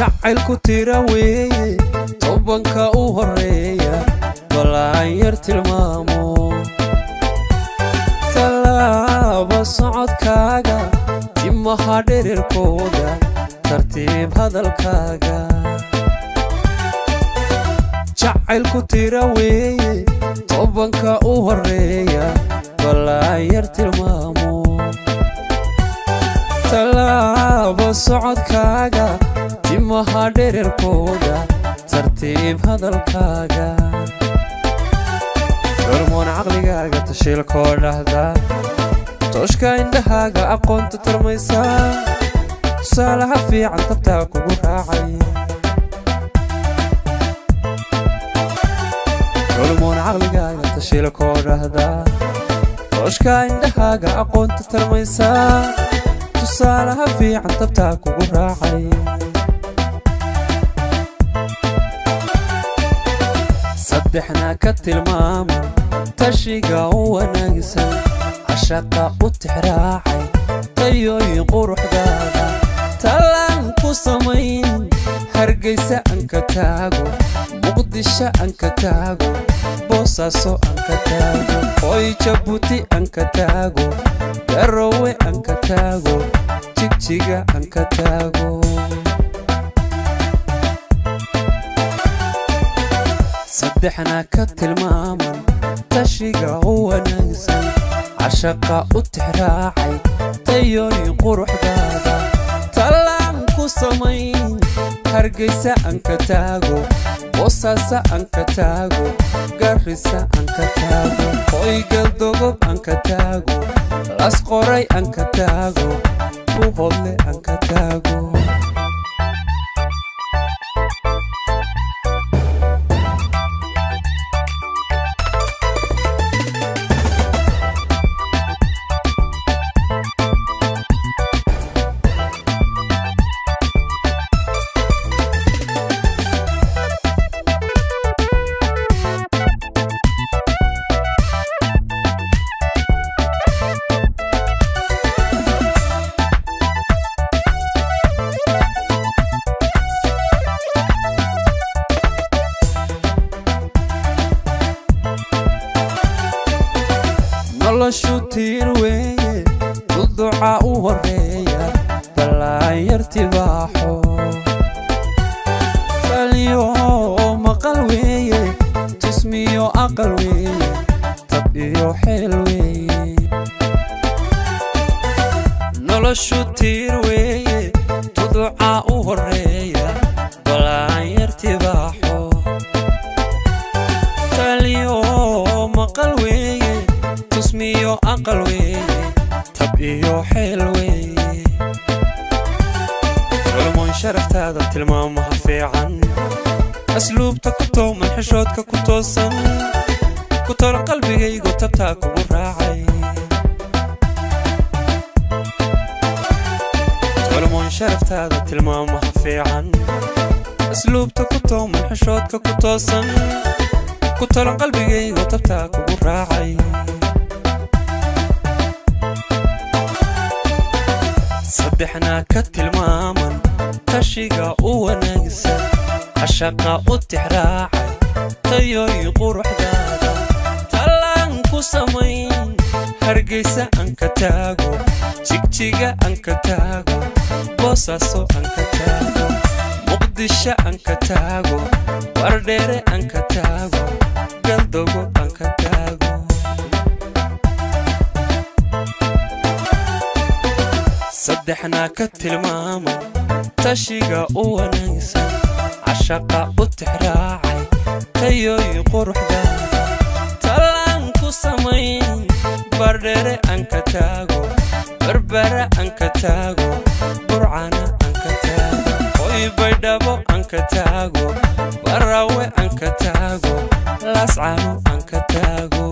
jacaylku tira weeye tobanka u horeeya walaan yar tilmaamo talaaba socodkaaga timaha dhereerkooda tartiib hadalkaaga jacaylku tira weeye tobanka u horeeya walaan yar tilmaamo talaaba socodkaaga timaha dhereerkooda tartiib hadalkaaga hormoon caqligaaga tashiilkoo dhahda tooshka indhahaaga aqoonta tarmaysa tusaalaha fiican tabtaa kugu raacay hormoon caqligaaga tashiilkoo dhahda tooshka indhahaaga aqoonta tarmaysa tusaalaha fiican tabtaa kugu raacay saddexna ka tilmaaman tashiga u wanaagsan cashaqa u tixraacay tayooyin quruxdaada talaan ku samayn hargeysa aan ka taago muqdisho aan ka taago boosaaso aan ka taago hooy jabuuti aan ka taago garowe aan ka taago jigjiga aan ka taago saddexna ka tilmaaman tashiga u wanaagsan cashaqa u tixraacay tayooyin quruxdaada talaan ku samayn hargeysa aan ka taago boosaaso aan ka taago garissa aan ka taago hooy galdogob aan ka taago las qoray aan ka taago buhodle aan ka taago noloshu tiir weeye duduca u horeeya balaan yar tibaaxo faliyo maqal weeye tusmiyo aqal weeye tab iyo xeel weeye noloshu tiir weeye duduca u horeeya balaan yar tibaaxo faliyo maqal weeye tusmiyo aqal weeye tab iyo xeel weeye hormoon sharaftaada tilmaamaha fiican asluubta ku tooman xishoodka ku toosan ku tolo qalbigaygu tabtaa kugu raacay hormoon sharaftaada tilmaamaha fiican asluubta ku tooman xishoodka ku toosan ku tolo qalbigaygu tabtaa kugu raacay saddexna ka tilmaaman tashiga u wanaagsan cashaqa u tixraacay tayooyin quruxdaada talaan ku samayn hargeysa aan ka taago jigjiga aan ka taago boosaaso aan ka taago muqdisho aan ka taago bardheere aan ka taago galdogo aan ka taago saddexna ka tilmaaman tashiga u wanaagsan cashaqa u tixraacay tayooyin quruxdaada talaan ku samayn bardheere aan ka taago barbara aan ka taago burcana aan ka taago hooy baydhabo aan ka taago barawe aan ka taago laascano aan ka taago